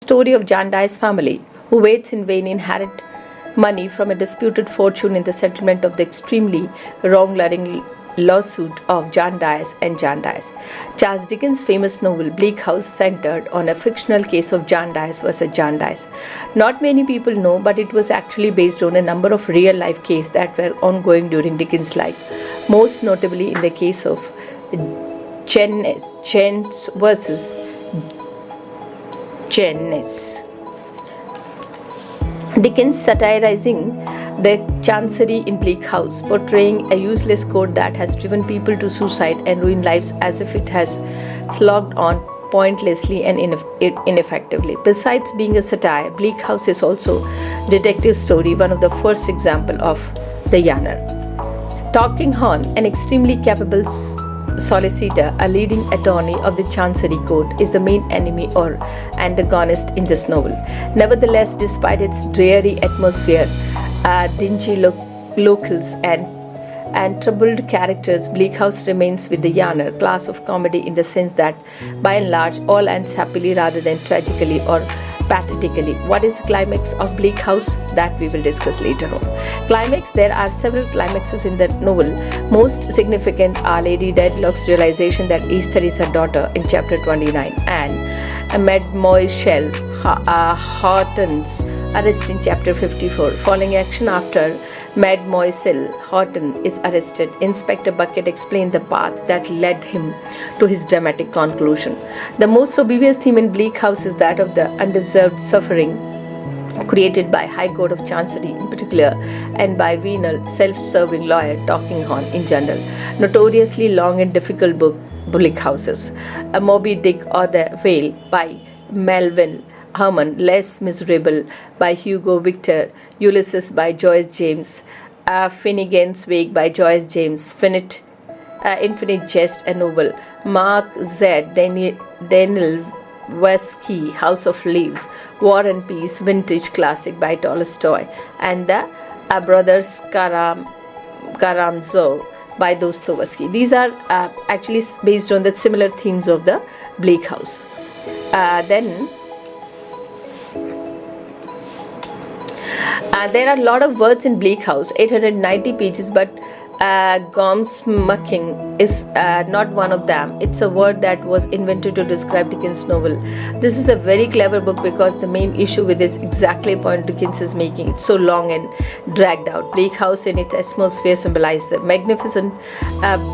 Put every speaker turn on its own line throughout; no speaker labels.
story of Jarndyce family, who waits in vain inherit money from a disputed fortune in the settlement of the extremely wrong-running lawsuit of Jarndyce and Jarndyce. Charles Dickens' famous novel Bleak House centered on a fictional case of Jarndyce versus Jarndyce. Not many people know, but it was actually based on a number of real-life cases that were ongoing during Dickens' life, most notably in the case of Jens versus Jennings. Dickens satirizing the chancery in Bleak House, portraying a useless court that has driven people to suicide and ruined lives as if it has slogged on pointlessly and ineffectively. Besides being a satire, Bleak House is also a detective story, one of the first examples of the genre. Tulkinghorn, an extremely capable solicitor, a leading attorney of the Chancery Court, is the main enemy or antagonist in this novel. Nevertheless, despite its dreary atmosphere, dingy locales and troubled characters, Bleak House remains with the genre class of comedy in the sense that, by and large, all ends happily rather than tragically or pathetically. What is the climax of Bleak House? That we will discuss later on. Climax: there are several climaxes in the novel. Most significant are Lady Dedlock's realization that Esther is her daughter in chapter 29 and Mademoiselle Horton's arrest in chapter 54. Following action after Mademoiselle Horton is arrested, Inspector Bucket explained the path that led him to his dramatic conclusion. The most obvious theme in Bleak House is that of the undeserved suffering created by High Court of Chancery in particular and by venal, self-serving lawyer Tulkinghorn in general. Notoriously long and difficult book, Bleak Houses. A Moby Dick or The Whale by Melville Herman, Less Miserable by Hugo Victor, Ulysses by Joyce James, Finnegan's Wake by Joyce James, Infinite Jest, a novel, Mark Z. Daniel Wesky, House of Leaves, War and Peace, vintage classic by Tolstoy, and the Brothers Karamazov by Dostoevsky. These are actually based on the similar themes of the Bleak House. There are a lot of words in Bleak House, 890 pages, but gobsmacking is not one of them. It's a word that was invented to describe Dickens' novel. This is a very clever book because the main issue with this exactly point Dickens is making. It's so long and dragged out. Bleak House in its atmosphere symbolizes the magnificent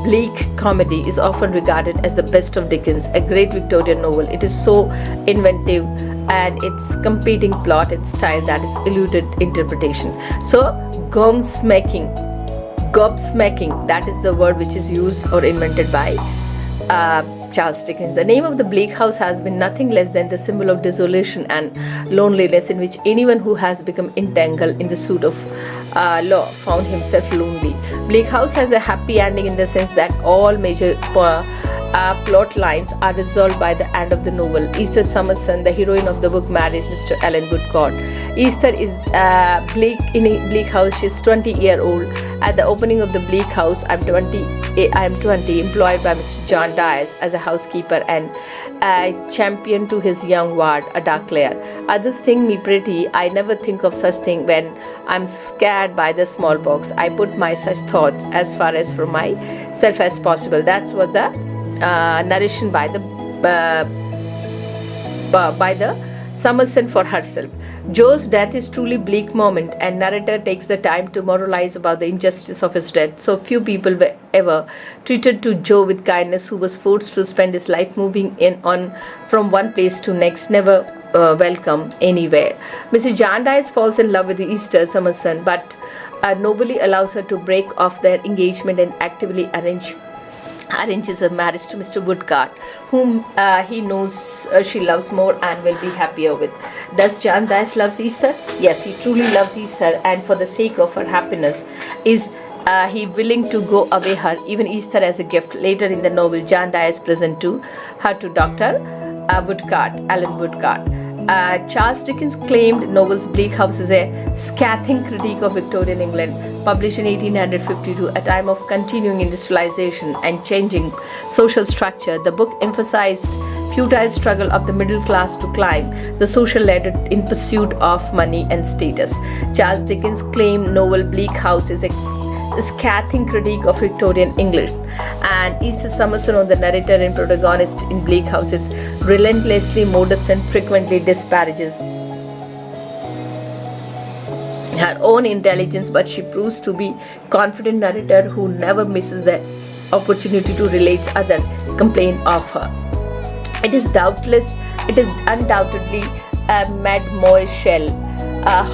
bleak comedy is often regarded as the best of Dickens, a great Victorian novel. It is so inventive and its competing plot and style that is eluded interpretation. So gobsmacking, that is the word which is used or invented by Charles Dickens. The name of the Bleak House has been nothing less than the symbol of desolation and loneliness, in which anyone who has become entangled in the suit of law found himself lonely. Bleak House has a happy ending in the sense that all major plot lines are resolved by the end of the novel. Esther Summerson, the heroine of the book, marries Mr. Alan Woodcourt. Esther is in a Bleak House. She is 20-year-old. At the opening of the Bleak House, I'm 20, employed by Mr. Jarndyce as a housekeeper and a champion to his young ward, a dark layer. Others think me pretty. I never think of such thing when I'm scared by the smallpox. I put my such thoughts as far as from myself as possible. That was the narration by the Summerson for herself. Joe's death is truly bleak moment, and narrator takes the time to moralize about the injustice of his death. So few people were ever treated to Joe with kindness, who was forced to spend his life moving on from one place to next, never welcome anywhere. Mrs. Jarndyce falls in love with Esther Summerson, but nobly allows her to break off their engagement and actively arranges a marriage to Mr. Woodcourt, whom he knows she loves more and will be happier with. Does Jarndyce love Esther? Yes, he truly loves Esther, and for the sake of her happiness is he willing to go away her, even Esther, as a gift. Later in the novel, Jarndyce present to her to Dr. Alan Woodcourt. Charles Dickens claimed novel's Bleak House is a scathing critique of Victorian England, published in 1852, a time of continuing industrialization and changing social structure. The book emphasized futile struggle of the middle class to climb the social ladder in pursuit of money and status. Charles Dickens' claimed novel Bleak House is a scathing critique of Victorian English, and Esther Summerson, the narrator and protagonist in Bleak House, is relentlessly modest and frequently disparages her own intelligence, but she proves to be confident narrator who never misses the opportunity to relate others complain of her. It is undoubtedly a Mademoiselle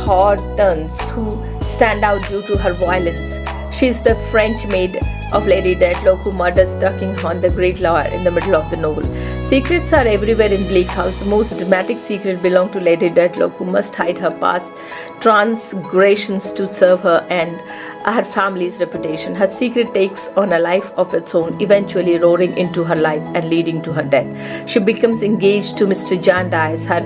Hortense who stand out due to her violence. She is the French maid of Lady Dedlock who murders Tulkinghorn, the great lawyer, in the middle of the novel. Secrets are everywhere in Bleak House. The most dramatic secret belongs to Lady Dedlock, who must hide her past transgressions to serve her and her family's reputation. Her secret takes on a life of its own, eventually roaring into her life and leading to her death. She becomes engaged to Mr. Jarndyce, her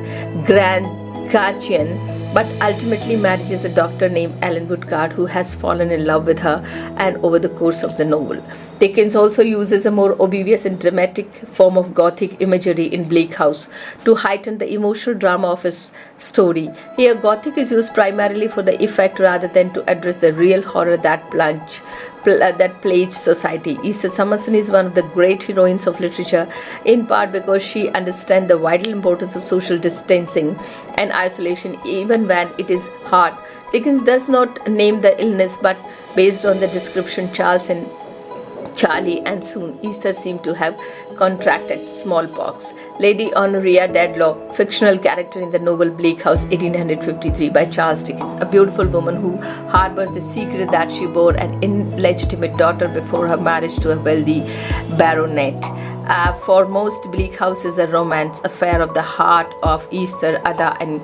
grand guardian, but ultimately marries a doctor named Alan Woodcard, who has fallen in love with her and over the course of the novel. Dickens also uses a more obvious and dramatic form of Gothic imagery in Bleak House to heighten the emotional drama of his story. Here, Gothic is used primarily for the effect rather than to address the real horror that plagues society. Esther Summerson is one of the great heroines of literature, in part because she understands the vital importance of social distancing and isolation, even when it is hard. Dickens does not name the illness, but based on the description, Charlie and soon Esther seem to have contracted smallpox. Lady Honoria Dedlock, fictional character in the novel Bleak House 1853 by Charles Dickens, a beautiful woman who harbors the secret that she bore an illegitimate daughter before her marriage to a wealthy baronet. For most, Bleak House is a romance affair of the heart of Esther, Ada and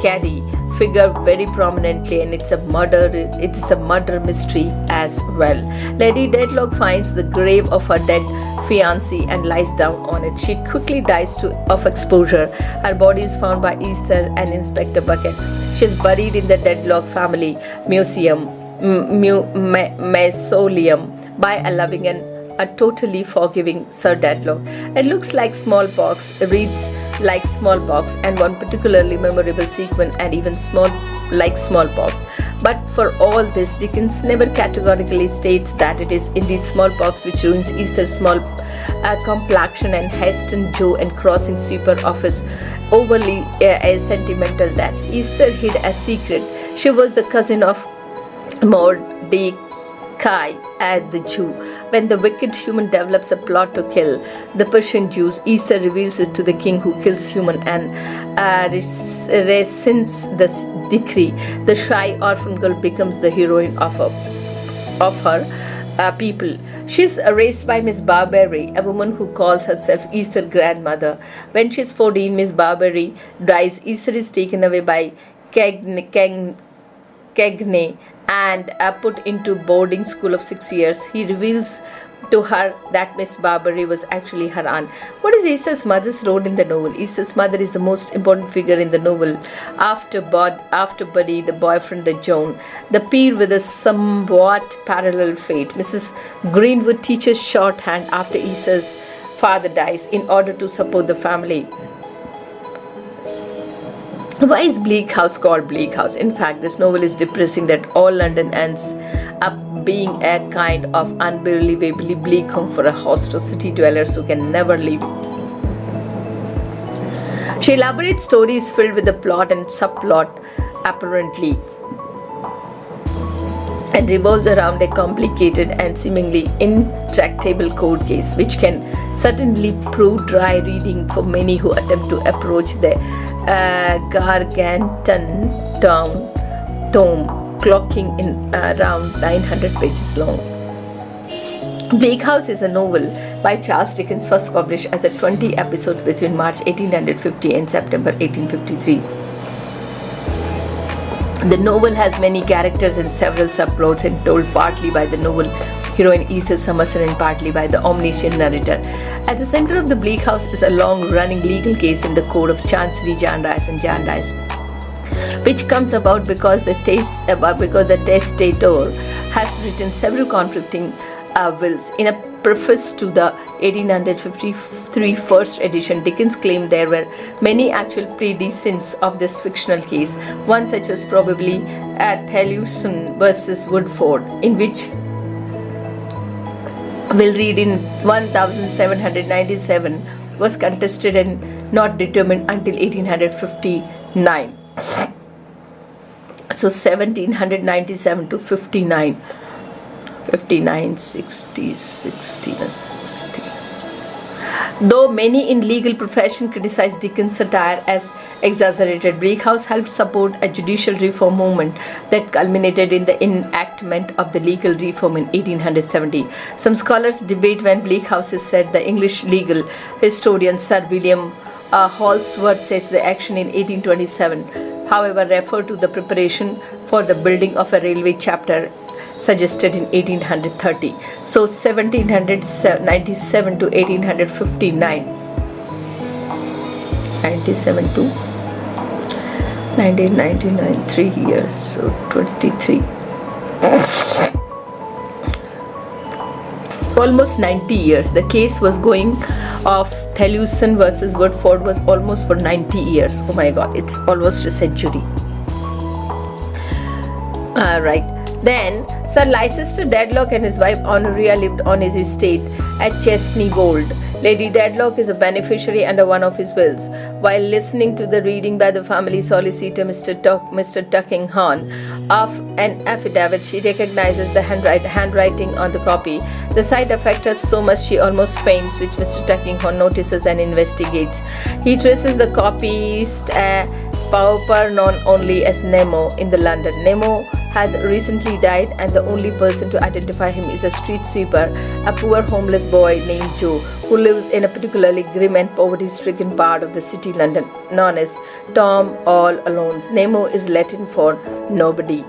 Caddy figure very prominently, and it's a murder mystery as well. Lady Dedlock finds the grave of her dead fiancé and lies down on it. She quickly dies of exposure. Her body is found by Esther and Inspector Bucket. She is buried in the Dedlock family mausoleum by a loving and a totally forgiving Sir Dedlock. It looks like smallpox, reads like smallpox, and one particularly memorable sequence and even like smallpox. But for all this, Dickens never categorically states that it is indeed smallpox which ruins Esther's small complexion and hastens Joe and crossing sweeper of his overly sentimental that Esther hid a secret. She was the cousin of Mordecai and the Jew. When the wicked human develops a plot to kill the Persian Jews, Esther reveals it to the king, who kills human and rescinds the decree. The shy orphan girl becomes the heroine of her people. She is raised by Miss Barbary, a woman who calls herself Esther's grandmother. When she is 14, Miss Barbary dies. Esther is taken away by Cagney and put into boarding school of 6 years. He reveals to her that Miss Barbary was actually her aunt. What is Esther's mother's role in the novel? Esther's mother is the most important figure in the novel after Buddy, the boyfriend, the Joan, the peer with a somewhat parallel fate. Mrs. Greenwood teaches shorthand after Esther's father dies in order to support the family. Why is Bleak House called Bleak House? In fact, this novel is depressing that all London ends up being a kind of unbelievably bleak home for a host of city dwellers who can never leave. She elaborates stories filled with a plot and subplot apparently, and revolves around a complicated and seemingly intractable cold case, which can certainly prove dry reading for many who attempt to approach the gargantuan tome, clocking in around 900 pages long. Bleak House is a novel by Charles Dickens, first published as a 20 episodes between March 1850 and September 1853. The novel has many characters and several subplots, and told partly by the novel heroine Esther Summerson and partly by the omniscient narrator. At the center of the Bleak House is a long-running legal case in the court of Chancery Jarndyce and Jarndyce, which comes about because the testator has written several conflicting wills. In a preface to the 1853 first edition, Dickens claimed there were many actual predecessors of this fictional case. One such was probably Thelluson versus Woodford, in which we'll read in 1797 was contested and not determined until 1859. So 1797 to 59. 59, 60, 60. Though many in legal profession criticized Dickens' satire as exaggerated, Bleak House helped support a judicial reform movement that culminated in the enactment of the legal reform in 1870. Some scholars debate when Bleak House is set. The English legal historian Sir William Holsworth says the action in 1827, however, referred to the preparation for the building of a railway chapter suggested in 1830. So 1797 to 1859. 97 to 1999, 3 years, so 23. Almost 90 years. The case was going of Thelluson versus Woodford was almost for 90 years. Oh my god, it's almost a century. Right. Then, Sir Leicester Dedlock and his wife Honoria lived on his estate at Chesney Wold. Lady Dedlock is a beneficiary under one of his wills. While listening to the reading by the family solicitor, Mr. Tuckingham, of an affidavit, she recognizes the handwriting on the copy. The sight affected her so much she almost faints, which Mr. Tuckingham notices and investigates. He traces the copyist, a pauper known only as Nemo, in the London. Nemo has recently died, and the only person to identify him is a street sweeper, a poor homeless boy named Joe, who lives in a particularly grim and poverty-stricken part of the city London, known as Tom All Alone's. Nemo is Latin for nobody.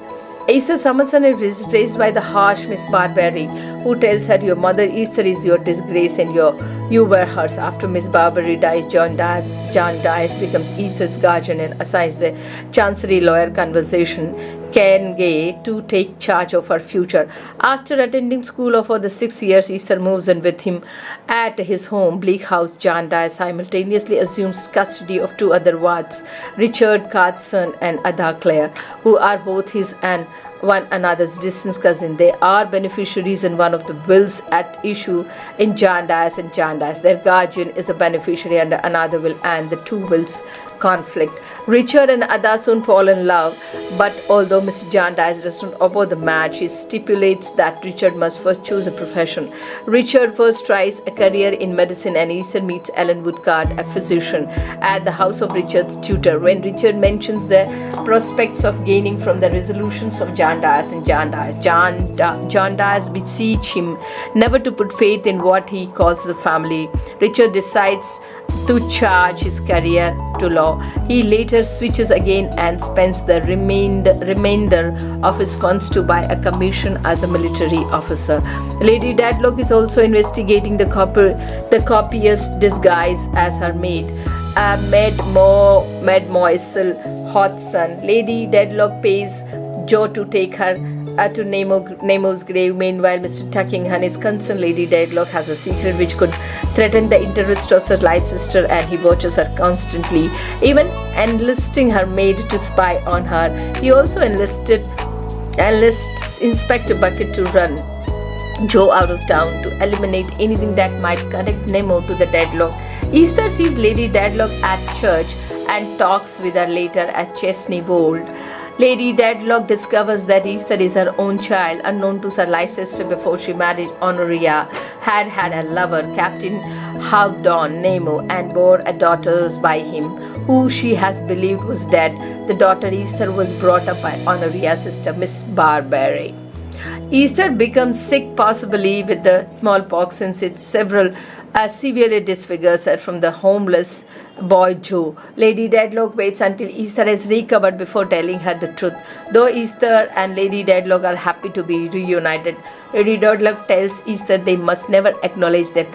Easter Summerson is raised by the harsh Miss Barbary, who tells her, "Your mother Easter is your disgrace and you were hers." After Miss Barbary dies, John Dias becomes Easter's guardian and assigns the Chancery lawyer Conversation Ken Gay to take charge of her future. After attending school for the 6 years, Easter moves in with him at his home, Bleak House. John Dias simultaneously assumes custody of two other wards, Richard Carson and Ada Clare, who are both his and one another's distant cousin. They are beneficiaries in one of the wills at issue in John Dias and John Dias. Their guardian is a beneficiary under another will, and the two wills conflict. Richard and Ada soon fall in love, but although Mr. John Dias does not oppose the match, he stipulates that Richard must first choose a profession. Richard first tries a career in medicine, and Easter meets Ellen Woodcourt, a physician, at the house of Richard's tutor. When Richard mentions the prospects of gaining from the resolutions of John Dias and John Dias beseech him never to put faith in what he calls the family. Richard decides to charge his career to law. He later switches again and spends the remainder of his funds to buy a commission as a military officer. Lady Dedlock is also investigating the copyist disguise as her maid, Mademoiselle Hodgson. Lady Dedlock pays Joe to take her to Nemo's grave. Meanwhile, Mr. Tuckingham is concerned Lady Dedlock has a secret which could threaten the interest of Sir Leicester, and he watches her constantly, even enlisting her maid to spy on her. He also enlists Inspector Bucket to run Joe out of town to eliminate anything that might connect Nemo to the Dedlock. Easter sees Lady Dedlock at church and talks with her later at Chesney Wold. Lady Dedlock discovers that Easter is her own child. Unknown to Sir Leicester, before she married Honoria, had a lover, Captain Howdon Nemo, and bore a daughter by him, who she has believed was dead. The daughter Easter was brought up by Honoria's sister, Miss Barbary. Easter becomes sick, possibly with the smallpox, since it severely disfigures her from the homeless boy Joe. Lady Dedlock waits until Easter has recovered before telling her the truth. Though Easter and Lady Dedlock are happy to be reunited, Lady Dedlock tells Easter they must never acknowledge their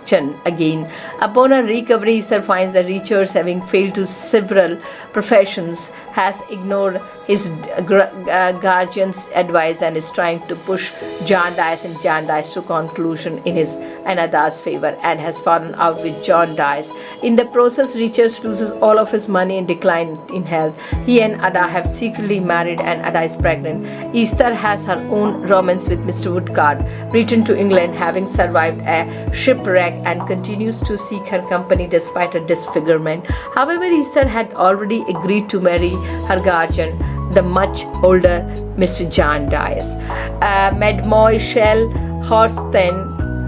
question again. Upon her recovery, Easter finds that Richards, having failed to several professions, has ignored his guardian's advice and is trying to push Jarndyce and Jarndyce to conclusion in his and Ada's favor, and has fallen out with Jarndyce. In the process, Richards loses all of his money and decline in health. He and Ada have secretly married and Ada is pregnant. Easter has her own romance with Mr. Woodcourt, returned to England having survived a shipwreck and continues to seek her company despite her disfigurement. However, Easter had already agreed to marry her guardian, the much older Mr. Jarndyce. Mademoiselle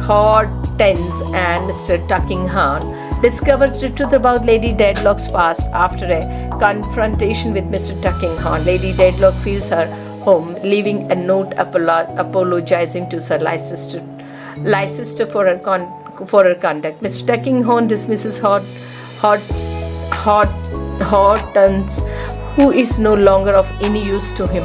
Hortense and Mr. Tuckingham discovers the truth about Lady Dedlock's past after a confrontation with Mr. Tuckingham. Lady Dedlock feels her home, leaving a note apologizing to Sir Leicester for her conduct. Mr. Tuckingham dismisses Hortense, who is no longer of any use to him.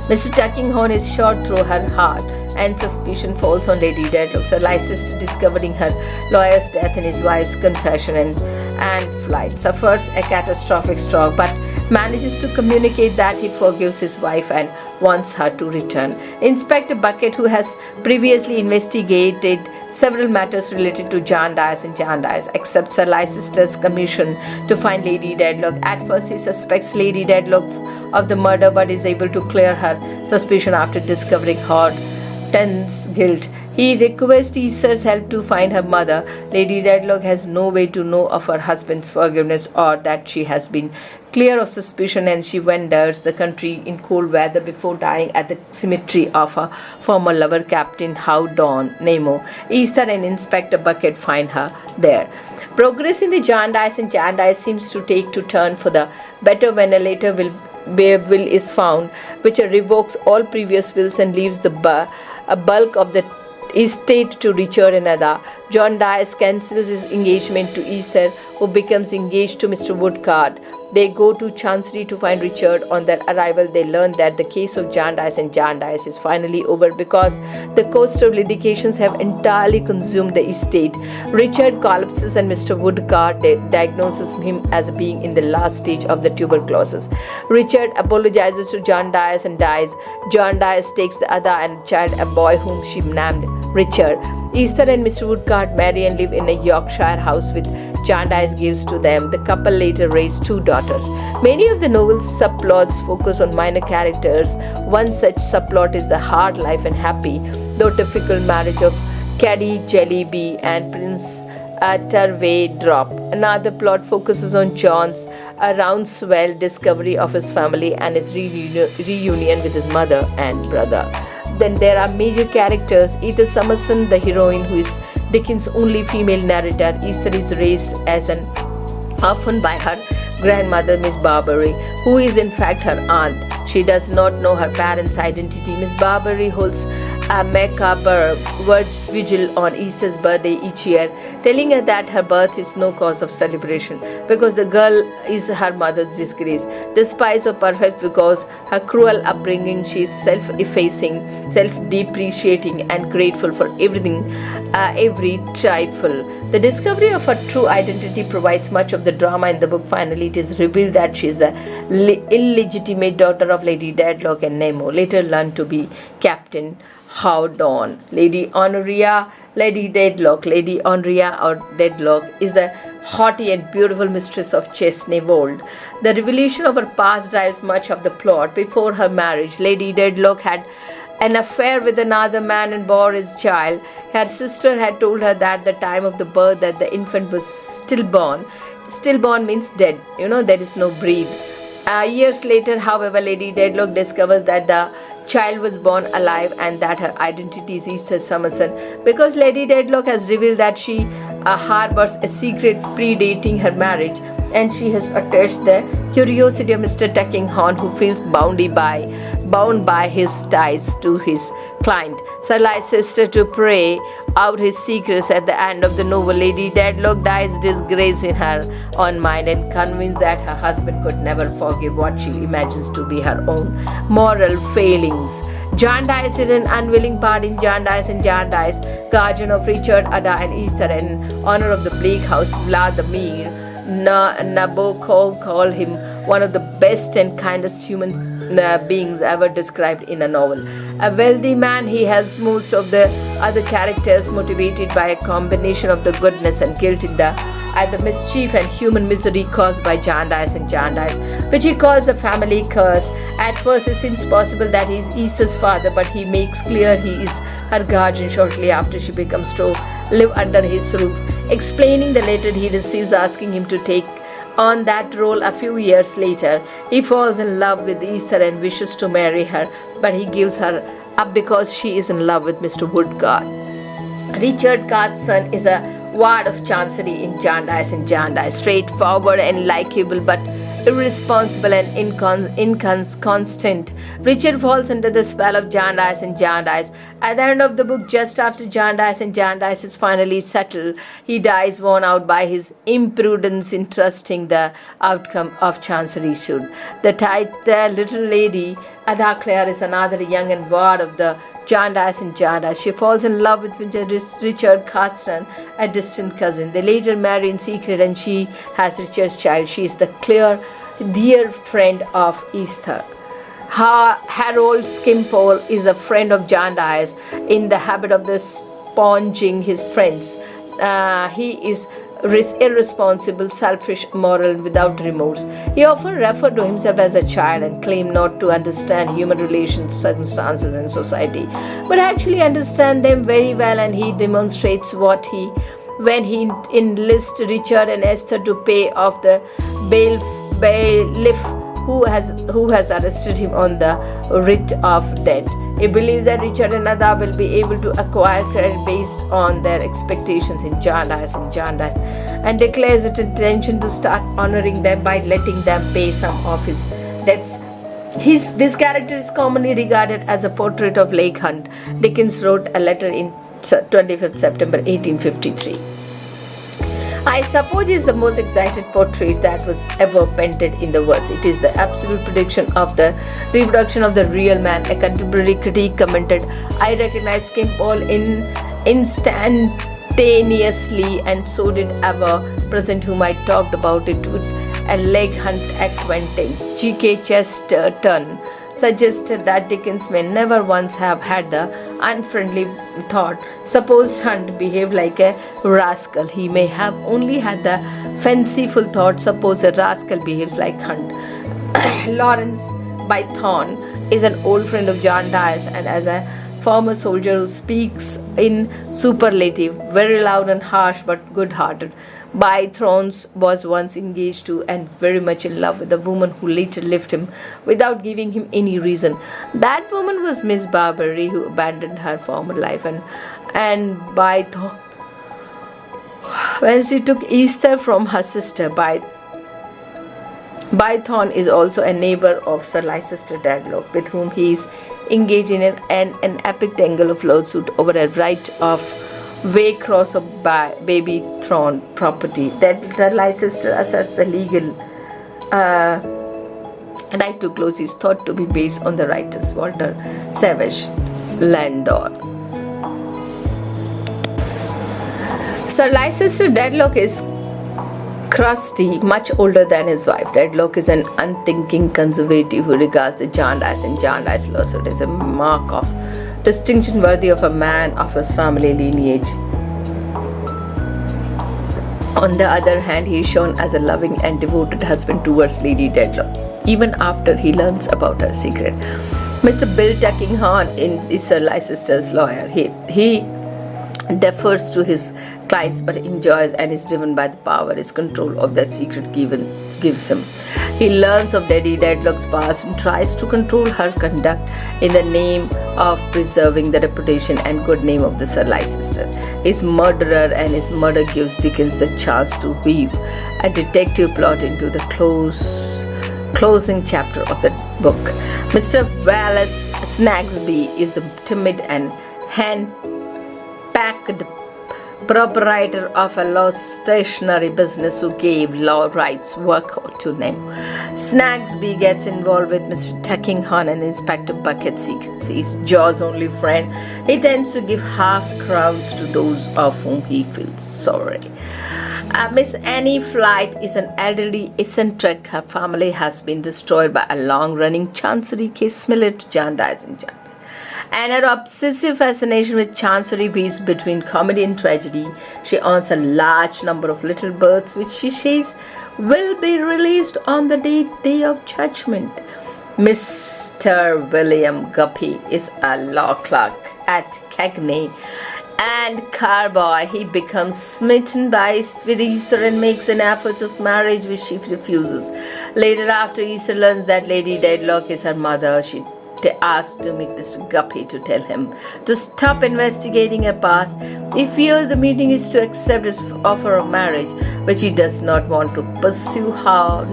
Mr. Tuckingham is shot through her heart, and suspicion falls on Lady Dedlock. Sir Leicester, discovering her lawyer's death and his wife's confession and flight, suffers a catastrophic stroke but manages to communicate that he forgives his wife and wants her to return. Inspector Bucket, who has previously investigated several matters related to Jarndyce and Jarndyce, accepts Sir Leicester's commission to find Lady Dedlock. At first, he suspects Lady Dedlock of the murder but is able to clear her suspicion after discovering Hortense's guilt. He requests Easter's help to find her mother. Lady Dedlock has no way to know of her husband's forgiveness or that she has been clear of suspicion, and she wanders the country in cold weather before dying at the cemetery of her former lover, Captain Howdon Nemo. Easter and Inspector Bucket find her there. Progress in the Jarndyce and Jarndyce seems to take to turn for the better when a later will is found, which revokes all previous wills and leaves a bulk of the estate to Richard and Ada. Jarndyce cancels his engagement to Easter, who becomes engaged to Mr. Woodcourt. They go to Chancery to find Richard. On their arrival, they learn that the case of Jarndyce and Jarndyce is finally over because the cost of litigations have entirely consumed the estate. Richard collapses and Mr. Woodcourt diagnoses him as being in the last stage of the tuberculosis. Richard apologizes to Jarndyce and dies. Jarndyce takes the other and child, a boy whom she named Richard. Easter and Mr. Woodcourt marry and live in a Yorkshire house with Jarndyce gives to them. The couple later raise 2 daughters. Many of the novel's subplots focus on minor characters. One such subplot is the hard life and happy, though difficult marriage of Caddy Jellyby and Prince Turveydrop. Another plot focuses on John's roundswell discovery of his family and his reunion with his mother and brother. Then there are major characters. Edith Summerson, the heroine, who is Dickens' only female narrator. Easter is raised as an orphan by her grandmother, Miss Barbary, who is in fact her aunt. She does not know her parents' identity. Miss Barbary holds a macabre vigil on Easter's birthday each year, telling her that her birth is no cause of celebration because the girl is her mother's disgrace. Despised or perfect because her cruel upbringing, she is self-effacing, self-depreciating and grateful for every trifle. The discovery of her true identity provides much of the drama in the book. Finally, it is revealed that she is the illegitimate daughter of Lady Dedlock and Nemo, later learned to be Captain Howdon. Lady Honoria Dedlock is the haughty and beautiful mistress of Chesney Wold. The revelation of her past drives much of the plot. Before her marriage, Lady Dedlock had an affair with another man and bore his child. Her sister had told her that the time of the birth that the infant was stillborn. Stillborn means dead. There is no breed. Years later, however, Lady Dedlock discovers that the child was born alive and that her identity is Easter Summerson because Lady Dedlock has revealed that she harbors a secret predating her marriage, and she has attached the curiosity of Mr. Tuckingham, who feels bound by his ties to his client. Sir Leicester to pray out his secrets. At the end of the novel, Lady Dedlock dies disgraced in her own mind and convinced that her husband could never forgive what she imagines to be her own moral failings. Jarndyce is an unwilling part in Jarndyce and Jarndyce, guardian of Richard, Ada, and Easter, in honor of the Bleak house. Vladimir Nabokov called him one of the best and kindest human beings ever described in a novel. A wealthy man, he helps most of the other characters, motivated by a combination of the goodness and guilt at the mischief and human misery caused by Jarndyce and Jarndyce, which he calls a family curse. At first it seems possible that he is Easter's father, but he makes clear he is her guardian shortly after she becomes to live under his roof, explaining the letter he receives asking him to take on that role. A few years later, he falls in love with Easter and wishes to marry her, but he gives her up because she is in love with Mr. Woodcourt. Richard Cart's son is a ward of Chancery in Jarndyce and Jarndyce, straightforward and likable but irresponsible and inconstant. Richard falls under the spell of Jarndyce and Jarndyce. At the end of the book, just after Jarndyce and Jarndyce is finally settled, he dies worn out by his imprudence in trusting the outcome of Chancery suit. The little lady, Ada Clare, is another young and ward of the Jarndyce and Jarndyce. She falls in love with Richard Cartson, a distant cousin. They later marry in secret and she has Richard's child. She is the dear friend of Easter. Harold Skimpole is a friend of Jarndyce, in the habit of sponging his friends. He is irresponsible, selfish, immoral, and without remorse. He often referred to himself as a child and claimed not to understand human relations, circumstances, and society, but actually understand them very well, and he demonstrates when he enlists Richard and Esther to pay off the bailiff who has arrested him on the writ of debt. He believes that Richard and Ada will be able to acquire credit based on their expectations in Jarndyce and Jarndyce, and declares its intention to start honoring them by letting them pay some of his debts. This character is commonly regarded as a portrait of Leigh Hunt. Dickens wrote a letter in 25th September 1853. I suppose it is the most excited portrait that was ever painted in the words. It is the absolute prediction of the reproduction of the real man. A contemporary critic commented, I recognize Skimpole instantaneously, and so did ever present whom I talked about it with a Leigh Hunt acquaintance. G.K. Chesterton suggested that Dickens may never once have had the unfriendly thought, suppose Hunt behaved like a rascal. He may have only had the fanciful thought, suppose a rascal behaves like Hunt. Lawrence Bythorne is an old friend of Jarndyce, and as a former soldier who speaks in superlative, very loud and harsh but good-hearted. Bythorne was once engaged to and very much in love with a woman who later left him without giving him any reason. That woman was Miss Barbary, who abandoned her former life, and Bythorne, when she took Easter from her sister. Bythorne is also a neighbor of Sir Leicester Dedlock, with whom he is engaged in an epic tangle of lawsuit over a right of way cross of Baby Thorne property. That the Leicester asserts the legal right to close is thought to be based on the writer's Walter Savage Landor. Sir Leicester Dedlock is crusty, much older than his wife. Dedlock is an unthinking conservative who regards the Jarndyce and Jarndyce lawsuit as a mark of distinction worthy of a man of his family lineage. On the other hand, he is shown as a loving and devoted husband towards Lady Dedlock, even after he learns about her secret. Mr. Bill Tuckingham is Sir Leicester's lawyer. He defers to his clients but enjoys and is driven by the power his control of that secret gives him. He learns of Lady Dedlock's past and tries to control her conduct in the name of preserving the reputation and good name of the Sir Leicester. His murderer and his murder gives Dickens the chance to weave a detective plot into the closing chapter of the book. Mr. Wallace Snagsby is the timid and hand-packed proprietor of a law stationery business who gave law rights work to Nemo. Snagsby gets involved with Mr. Tuckinghorn and Inspector Bucket secretly. He's Joe's only friend. He tends to give half-crowns to those of whom he feels sorry. Miss Annie Flight is an elderly eccentric. Her family has been destroyed by a long-running chancery case similar to Jarndyce and Jarndyce. And her obsessive fascination with chancery weaves between comedy and tragedy. She owns a large number of little birds which she says will be released on the day of judgment. Mr. William Guppy is a law clerk at Cagney and Carboy. He becomes smitten with Easter and makes an effort of marriage which she refuses. Later, after Easter learns that Lady Dedlock is her mother, they asked to meet Mr. Guppy to tell him to stop investigating her past. He fears the meeting is to accept his offer of marriage, which he does not want to pursue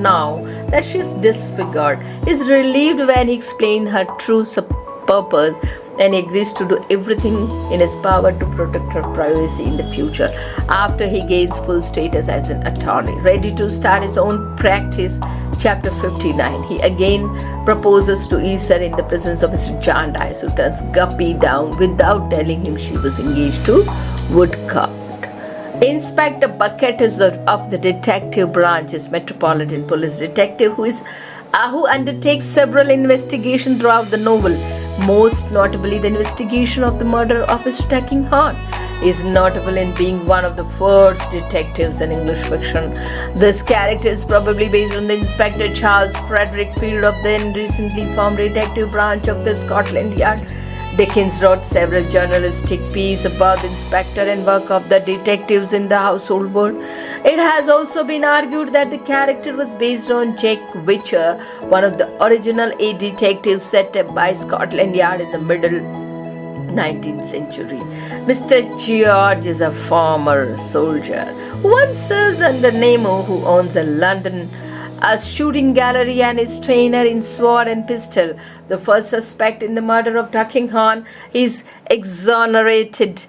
now that she is disfigured. He is relieved when he explains her true purpose, and he agrees to do everything in his power to protect her privacy in the future after he gains full status as an attorney. Ready to start his own practice, chapter 59, he again proposes to Easter in the presence of Mr. Jarndyce, who turns Guppy down without telling him she was engaged to Woodcock. Inspector Bucket is of the detective branch, is Metropolitan Police detective who undertakes several investigations throughout the novel, most notably the investigation of the murder of Mr. Tuckinghorn. He is notable in being one of the first detectives in English fiction. This character is probably based on the Inspector Charles Frederick Field of the then recently formed detective branch of the Scotland Yard. Dickens wrote several journalistic pieces about the inspector and work of the detectives in the household word. It has also been argued that the character was based on Jack Witcher, one of the original 8 detectives set up by Scotland Yard in the middle 19th century. Mr. George is a former soldier who once serves under Nemo, who owns a shooting gallery and is trainer in sword and pistol. The first suspect in the murder of Tuckinghorn is exonerated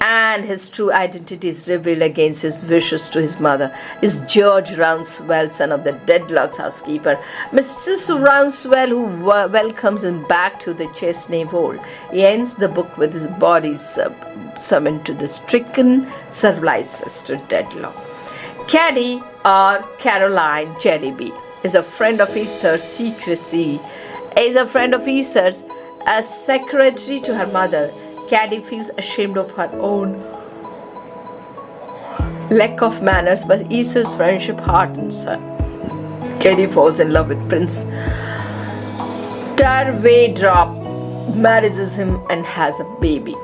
and his true identity is revealed against his wishes to his mother is George Rouncewell, son of the Dedlock's housekeeper, Mrs. Rouncewell, who welcomes him back to the Chesney fold. He ends the book with his body summoned to the stricken services to Dedlock. Caddy, or Caroline Jellyby, is a friend of Easter's as secretary to her mother. Caddy feels ashamed of her own lack of manners, but Easter's friendship hardens her. Caddy falls in love with Prince Tarvaydrop, marries him, and has a baby.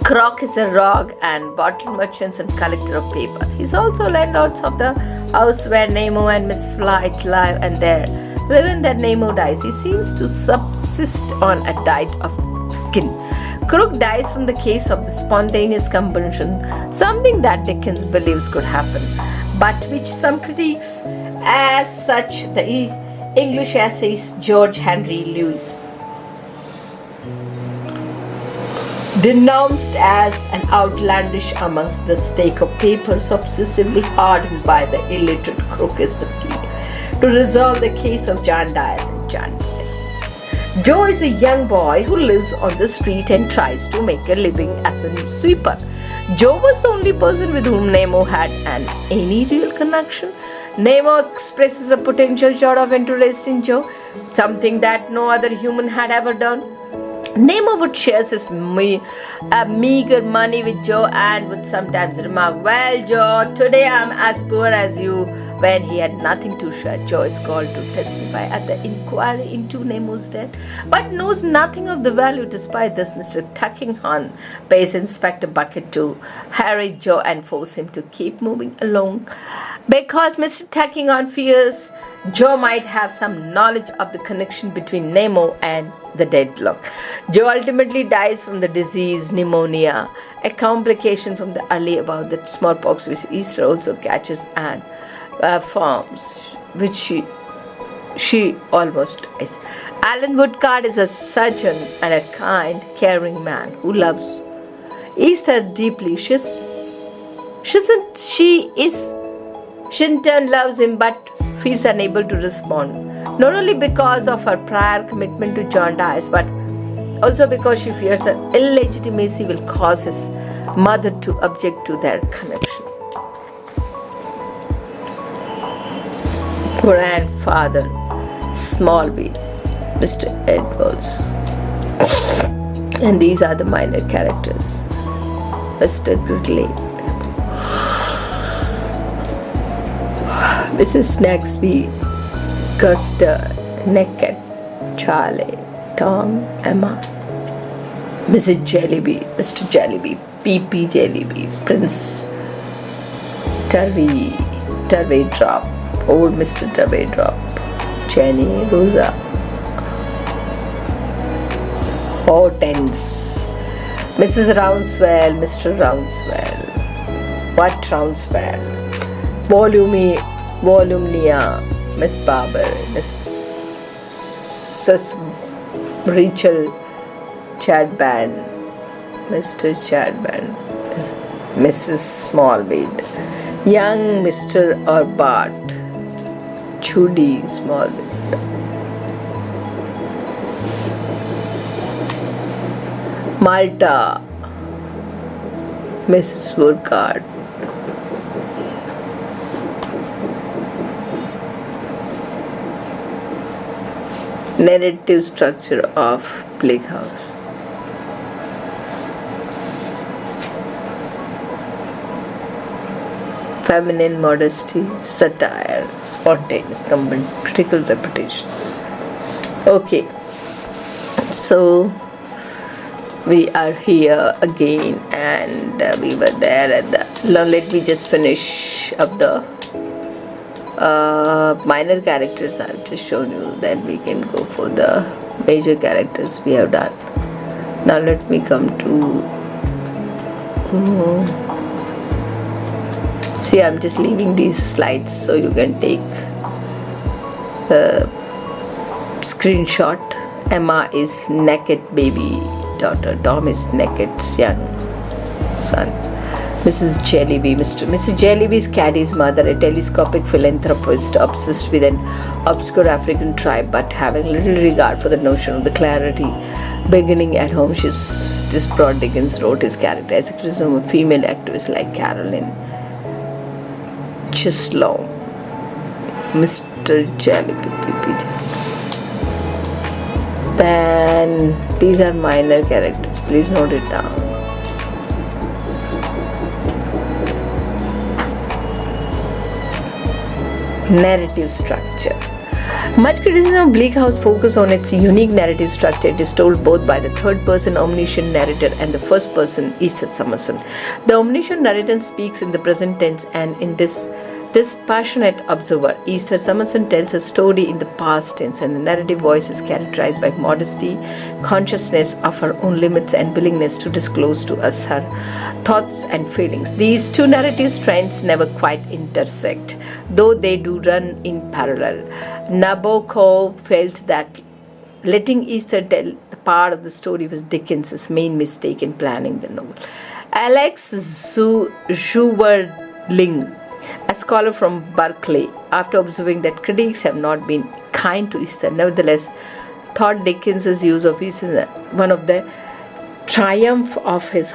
Croc is a rogue and bottle merchant and collector of paper. He's also landlord of the house where Nemo and Miss Flight live, and there, even that Nemo dies, he seems to subsist on a diet of chicken. Crook dies from the case of the spontaneous combustion, something that Dickens believes could happen, but which some critics, as such the English essayist George Henry Lewis, denounced as an outlandish amongst the stake of papers obsessively hardened by the illiterate Crook is the key to resolve the case of Jarndyce and Jarndyce. Joe is a young boy who lives on the street and tries to make a living as a sweeper. Joe was the only person with whom Nemo had any real connection. Nemo expresses a potential sort of interest in Joe, something that no other human had ever done. Nemo would share his meager money with Joe and would sometimes remark, "Well, Joe, today I'm as poor as you," when he had nothing to share. Joe is called to testify at the inquiry into Nemo's death, but knows nothing of the value. Despite this, Mr. Tuckinghorn pays Inspector Bucket to harry Joe and force him to keep moving along, because Mr. Tuckinghorn fears Joe might have some knowledge of the connection between Nemo and the Dedlock. Joe ultimately dies from the disease pneumonia, a complication from the early about the smallpox which Easter also catches and forms, which she almost dies. Alan Woodcock is a surgeon and a kind, caring man who loves Esther deeply. Shinton loves him but feels unable to respond. Not only because of her prior commitment to John Dice, but also because she fears her illegitimacy will cause his mother to object to their connection. Grandfather Smallville, Mr. Edwards. And these are the minor characters. Mr. Gridley, Mrs. Snagsby, Custer, Naked, Charlie, Tom, Emma, Mrs. Jellyby, Mr. Jellyby, P.P. Jellyby, Prince Turvey Drop, Old Mr. Turvey Drop, Jenny, Rosa, Hortense, Mrs. Rouncewell, Mr. Rouncewell, What Rouncewell, Volumnia, Miss Barber, Mrs. Rachel Chadband, Mr. Chadband, Mrs. Smallweed, young Mr. Urbart, Judy Smallweed, Malta, Mrs. Woodcard, narrative structure of Bleak House. Feminine modesty, satire, spontaneous, critical repetition. Okay, so we are here again, and we were there at the. Now let me just finish up the minor characters I've just shown you. Then we can go for the major characters we have done. Now let me come to. See, I'm just leaving these slides so you can take the screenshot. Emma is naked baby daughter. Dom is naked young son. Mrs. Jellyby. Mrs. Jellyby is Caddy's mother, a telescopic philanthropist obsessed with an obscure African tribe but having little regard for the notion of the clarity beginning at home. She's distraught. Dickens wrote his character as a criticism of female activists like Caroline Chisholm, Mr. Jellyby. Then these are minor characters. Please note it down. Narrative structure. Much criticism of Bleak House focus on its unique narrative structure. It is told both by the third-person omniscient narrator and the first-person Esther Summerson. The omniscient narrator speaks in the present tense, and in this passionate observer, Esther Summerson tells a story in the past tense, and the narrative voice is characterized by modesty, consciousness of her own limits, and willingness to disclose to us her thoughts and feelings. These two narrative strands never quite intersect, though they do run in parallel. Nabokov felt that letting Esther tell the part of the story was Dickens' main mistake in planning the novel. Alex Zuberling, a scholar from Berkeley, after observing that critics have not been kind to Esther, nevertheless thought Dickens' use of Esther one of the triumph of his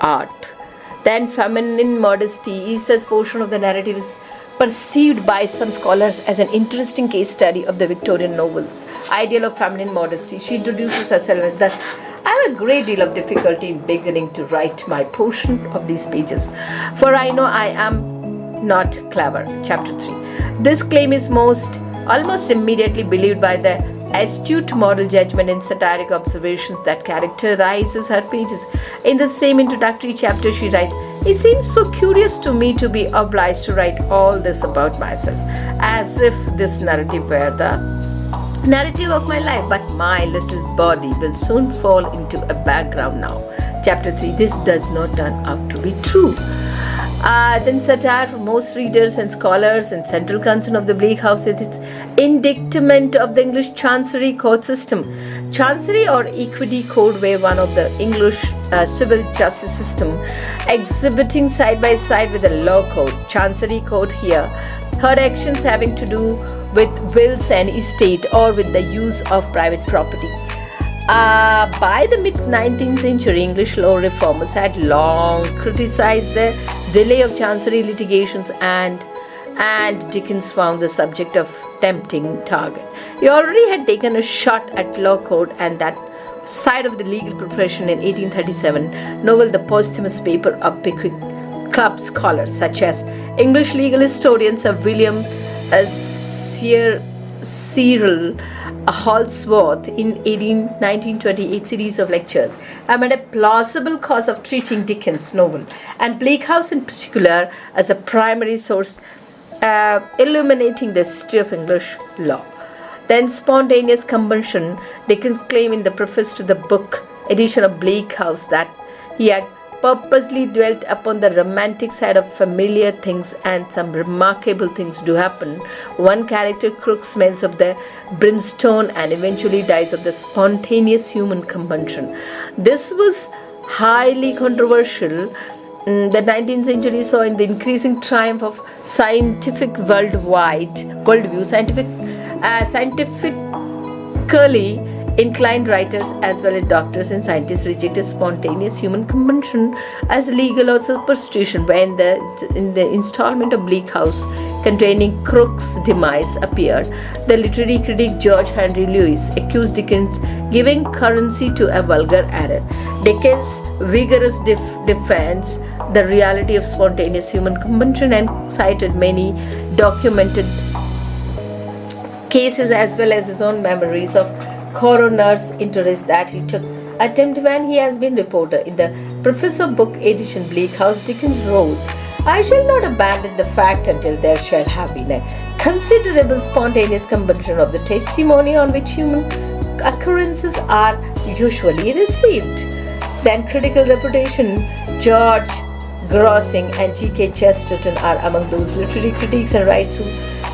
art. Then feminine modesty. Esther's portion of the narrative is perceived by some scholars as an interesting case study of the Victorian novel's ideal of feminine modesty. She introduces herself as thus, I have a great deal of difficulty in beginning to write my portion of these pages, for I know I am not clever. Chapter 3. This claim is almost immediately believed by the astute moral judgment and satiric observations that characterizes her pages. In the same introductory chapter, she writes, "It seems so curious to me to be obliged to write all this about myself, as if this narrative were the narrative of my life, but my little body will soon fall into a background now." Chapter 3. This does not turn out to be true. Then satire for most readers and scholars, and central concern of the Bleak House is its indictment of the English Chancery court system. Chancery or Equity Code were one of the English civil justice system, exhibiting side by side with the law code. Chancery Code here heard actions having to do with wills and estate or with the use of private property. By the mid-19th century, English law reformers had long criticized the delay of chancery litigations, and Dickens found the subject of tempting target. He already had taken a shot at law code and that side of the legal profession in 1837 novel The Posthumous Paper of Pickwick Club scholars such as English legal historian Sir William Cyril Holdsworth in 1928 series of lectures have made a plausible cause of treating Dickens' novel and Bleak House in particular as a primary source illuminating the history of English law. Then spontaneous combustion. Dickens claimed in the preface to the book edition of Bleak House that he had purposely dwelt upon the romantic side of familiar things, and some remarkable things do happen. One character, Crook, smells of the brimstone and eventually dies of the spontaneous human combustion. This was highly controversial. The 19th century saw in the increasing triumph of scientific worldview, scientifically inclined writers as well as doctors and scientists rejected spontaneous human combustion as legal or superstition. When in the installment of Bleak House containing Crook's demise appeared, the literary critic George Henry Lewis accused Dickens giving currency to a vulgar error. Dickens' vigorous defense the reality of spontaneous human combustion and cited many documented cases as well as his own memories of coroner's interest that he took attempt when he has been reporter. In the preface of book edition Bleak House, Dickens wrote, "I shall not abandon the fact until there shall have been a considerable spontaneous combustion of the testimony on which human occurrences are usually received." Then critical reputation. George Grossing and G.K. Chesterton are among those literary critics and writers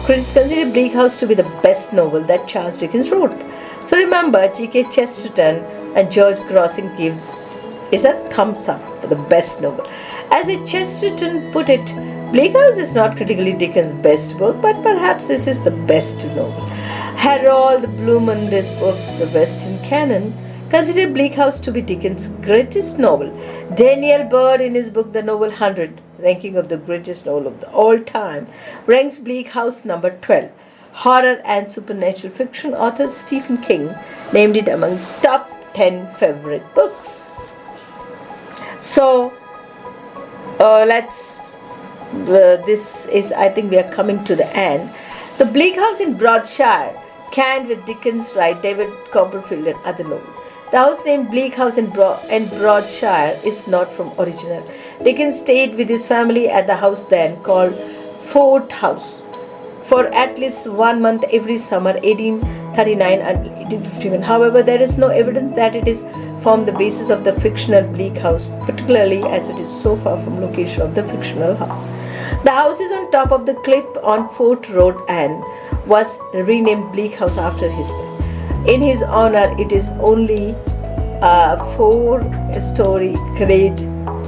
who consider Bleak House to be the best novel that Charles Dickens wrote. So remember, G.K. Chesterton and George Grossing is a thumbs up for the best novel. As Chesterton put it, Bleak House is not critically Dickens' best book, but perhaps this is the best novel. Harold Bloom, this book, The Western Canon, considered Bleak House to be Dickens' greatest novel. Daniel Bird, in his book The Novel 100, ranking of the greatest novel of all time, ranks Bleak House number 12. Horror and supernatural fiction author Stephen King named it amongst top 10 favorite books. So this is, I think we are coming to the end. The Bleak House in Broadshire, canned with Dickens, right, David Copperfield and other novels. The house named Bleak House in Broadshire is not from original. Dickens stayed with his family at the house then called Fort House for at least 1 month every summer, 1839 and 1851. However, there is no evidence that it is formed the basis of the fictional Bleak House, particularly as it is so far from location of the fictional house. The house is on top of the cliff on Fort Road and was renamed Bleak House after his death. In his honor, it is only a 4-story grade,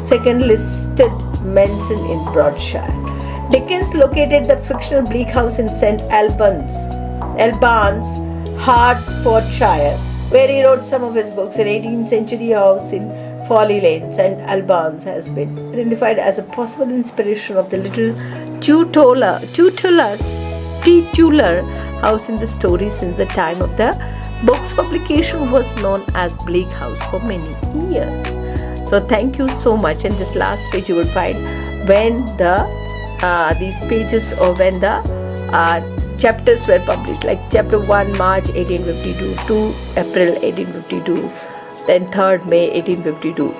second listed mansion in Broadshire. Dickens located the fictional Bleak House in St. Albans, Hertfordshire, where he wrote some of his books. An 18th century house in Folly Lane, St. Albans, has been identified as a possible inspiration of the little titular house in the story since the time of the book's publication was known as Bleak House for many years. So thank you so much. In this last page you will find when these pages or when the chapters were published, like chapter 1 March 1852, 2 April 1852, then 3rd May 1852,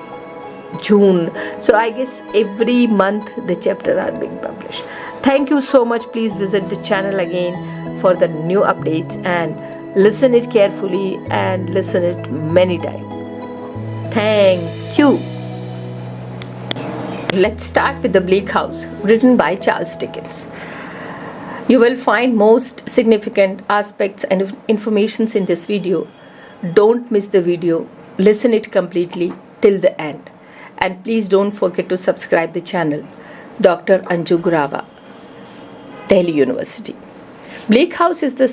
June. So I guess every month the chapter are being published. Thank you so much. Please visit the channel again for the new updates and listen it carefully and listen it many times. Thank you. Let's start with The Bleak House, written by Charles Dickens. You will find most significant aspects and informations in this video Don't miss the video. Listen it completely till the end. And please don't forget to subscribe the channel. Dr. Anju Gurawa, Delhi University. Bleak House is the